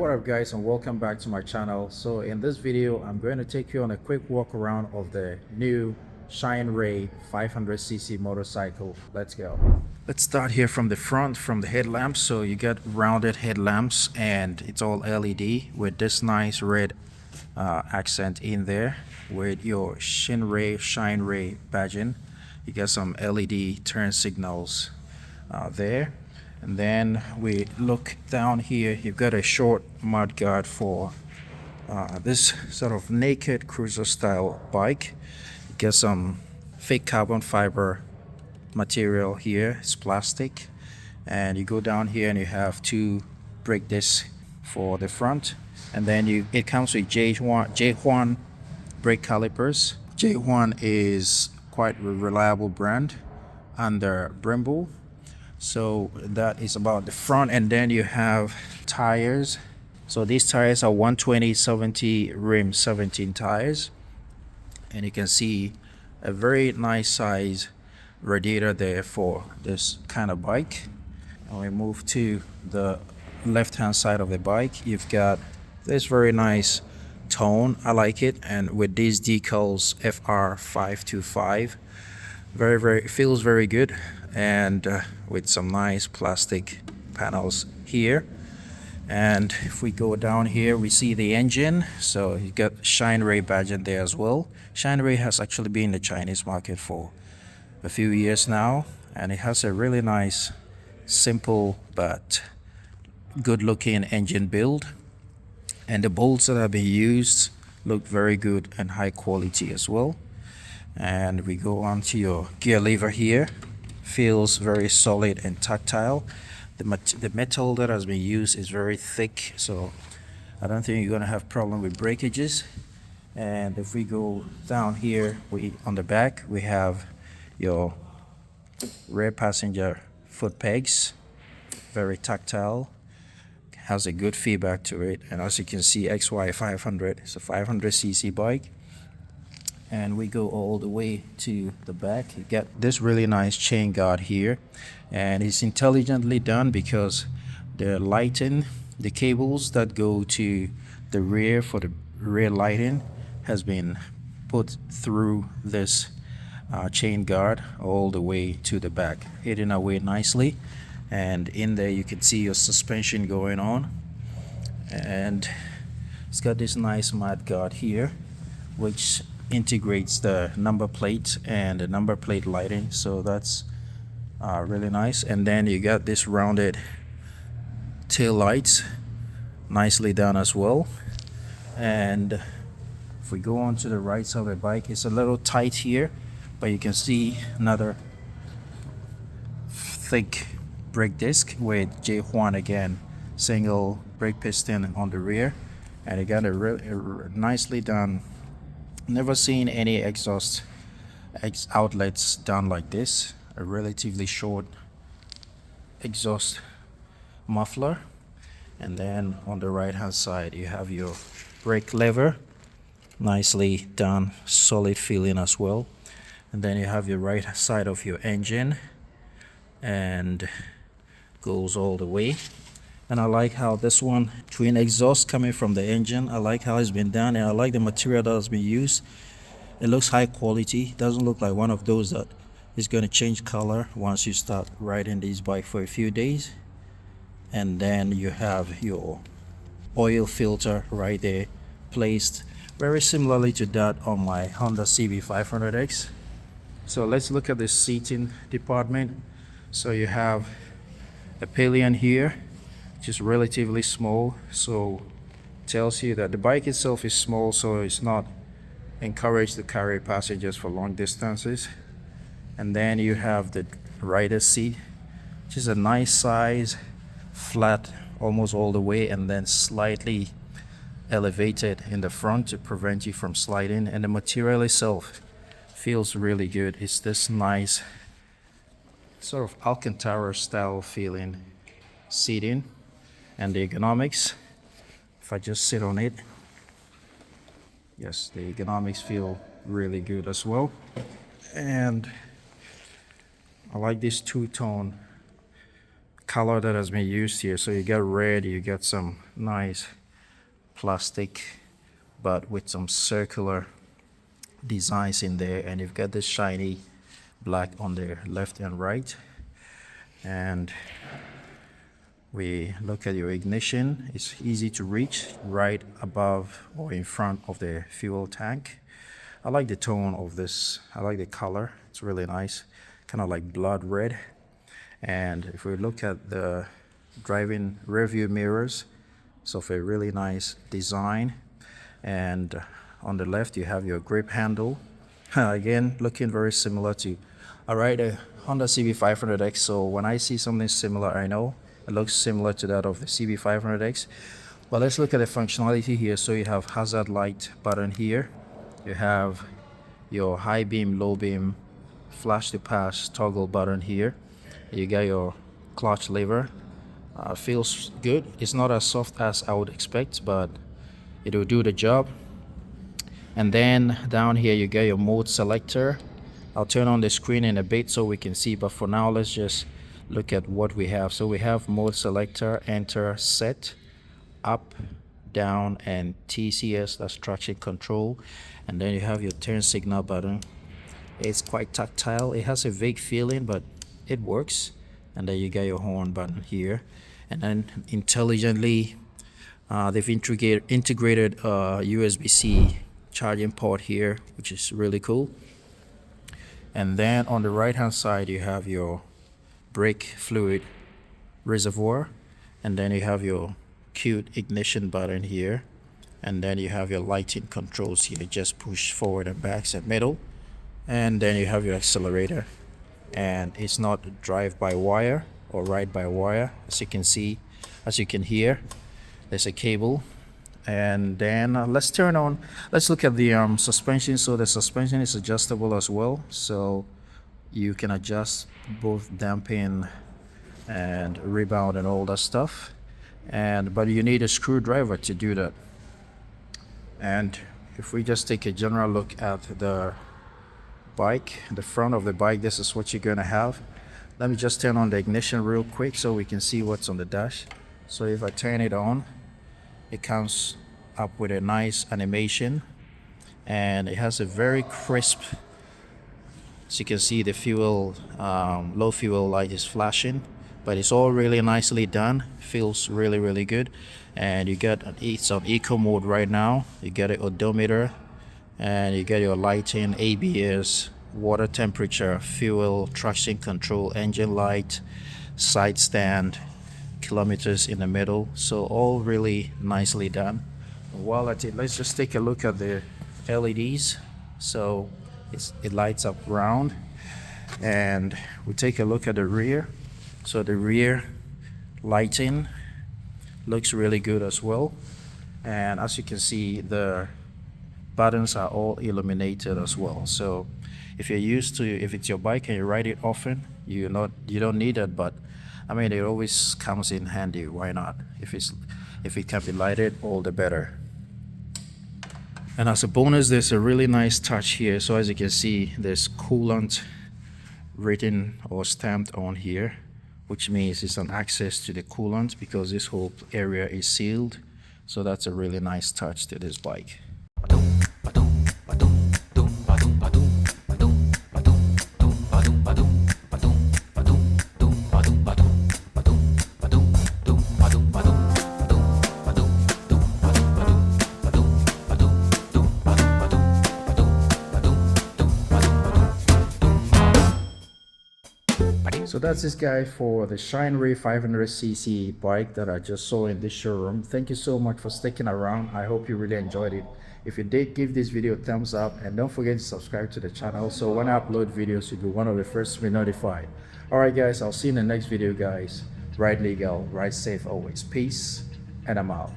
what up guys, and welcome back to my channel. So in this video I'm going to take you on a quick walk around of the new Shineray 500cc motorcycle. Let's go. Let's start here from the front, from the headlamps. So you got rounded headlamps and it's all LED with this nice red accent in there with your Shineray badging. You got some LED turn signals there. And then we look down here, you've got a short mud guard for this sort of naked cruiser style bike. You get some fake carbon fiber material here, it's plastic. And you go down here and you have two brake discs for the front. And then it comes with J1 brake calipers. J1 is quite a reliable brand under Brembo. So that is about the front. And then you have tires. So these tires are 120/70 rim 17 tires, and you can see a very nice size radiator there for this kind of bike. And we move to the left hand side of the bike. You've got this very nice tone, I like it, and with these decals FR525, very feels very good. And with some nice plastic panels here. And if we go down here, we see the engine. So you got Shineray badge in there as well. Shineray has actually been in the Chinese market for a few years now, and it has a really nice, simple but good looking engine build. And the bolts that have been used look very good and high quality as well. And we go on to your gear lever here. Feels very solid and tactile. The metal that has been used is very thick, so I don't think you're going to have problem with breakages. And if we go down here, on the back we have your rear passenger foot pegs, very tactile, has a good feedback to it. And as you can see, XY 500, it's a 500cc bike. And we go all the way to the back. You get this really nice chain guard here, and it's intelligently done because the lighting, the cables that go to the rear for the rear lighting has been put through this chain guard all the way to the back, hidden away nicely. And in there you can see your suspension going on, and it's got this nice mud guard here which integrates the number plate and the number plate lighting, so that's really nice. And then you got this rounded tail lights, nicely done as well. And if we go on to the right side of the bike, it's a little tight here, but you can see another thick brake disc with J1 again, single brake piston on the rear. And you got a nicely done. Never seen any exhaust outlets done like this. A relatively short exhaust muffler. And then on the right hand side you have your brake lever, nicely done, solid feeling as well. And then you have your right side of your engine, and goes all the way. And I like how this one, twin exhaust coming from the engine, I like how it's been done, and I like the material that has been used. It looks high quality, doesn't look like one of those that is going to change color once you start riding this bike for a few days. And then you have your oil filter right there, placed very similarly to that on my Honda CB500X. So let's look at the seating department. So you have a pillion here, which is relatively small, so tells you that the bike itself is small, so it's not encouraged to carry passengers for long distances. And then you have the rider's seat, which is a nice size, flat almost all the way, and then slightly elevated in the front to prevent you from sliding. And the material itself feels really good. It's this nice sort of Alcantara style feeling seating. And the ergonomics, if I just sit on it, yes, the ergonomics feel really good as well. And I like this two-tone color that has been used here. So you get red, you get some nice plastic, but with some circular designs in there, and you've got this shiny black on the left and right. And we look at your ignition. It's easy to reach, right above or in front of the fuel tank. I like the tone of this. I like the color. It's really nice, kind of like blood red. And if we look at the driving rearview mirrors, it's of a really nice design. And on the left you have your grip handle. Again, looking very similar to a Honda CB500X. So when I see something similar, I know it looks similar to that of the CB500X. But let's look at the functionality here. So you have hazard light button here. You have your high beam, low beam, flash to pass toggle button here. You got your clutch lever. Feels good. It's not as soft as I would expect, but it will do the job. And then down here you get your mode selector. I'll turn on the screen in a bit so we can see, but for now let's just look at what we have. So we have mode selector, enter, set, up, down, and TCS, that's traction control. And then you have your turn signal button. It's quite tactile. It has a vague feeling, but it works. And then you got your horn button here. And then intelligently they've integrated USB-C charging port here, which is really cool. And then on the right hand side you have your brake fluid reservoir, and then you have your cute ignition button here, and then you have your lighting controls here, just push forward and back and middle. And then you have your accelerator, and it's not drive by wire or ride by wire. As you can see, as you can hear, there's a cable. And then let's look at the suspension. So the suspension is adjustable as well, so you can adjust both damping and rebound and all that stuff. But you need a screwdriver to do that. And if we just take a general look at the bike, the front of the bike, this is what you're gonna have. Let me just turn on the ignition real quick so we can see what's on the dash. So if I turn it on, it comes up with a nice animation, and it has a very crisp, as you can see, the fuel low fuel light is flashing, but it's all really nicely done. Feels really good. And you got it's on eco mode right now. You get an odometer, and you get your lighting, ABS, water temperature, fuel, traction control, engine light, side stand, kilometers in the middle. So all really nicely done. While at it, let's just take a look at the LEDs. So it lights up round, and we take a look at the rear. So the rear lighting looks really good as well, and as you can see, the buttons are all illuminated as well. So if it's your bike and you ride it often, you don't need it, but I mean, it always comes in handy. Why not? If it can be lighted, all the better. And as a bonus, there's a really nice touch here. So as you can see, there's coolant written or stamped on here, which means it's an access to the coolant because this whole area is sealed. So that's a really nice touch to this bike. So that's this guy for the Shineray 500cc bike that I just saw in this showroom. Thank you so much for sticking around. I hope you really enjoyed it. If you did, give this video a thumbs up, and don't forget to subscribe to the channel so when I upload videos you'll be one of the first to be notified. Alright guys, I'll see you in the next video guys. Ride legal, ride safe always. Peace, and I'm out.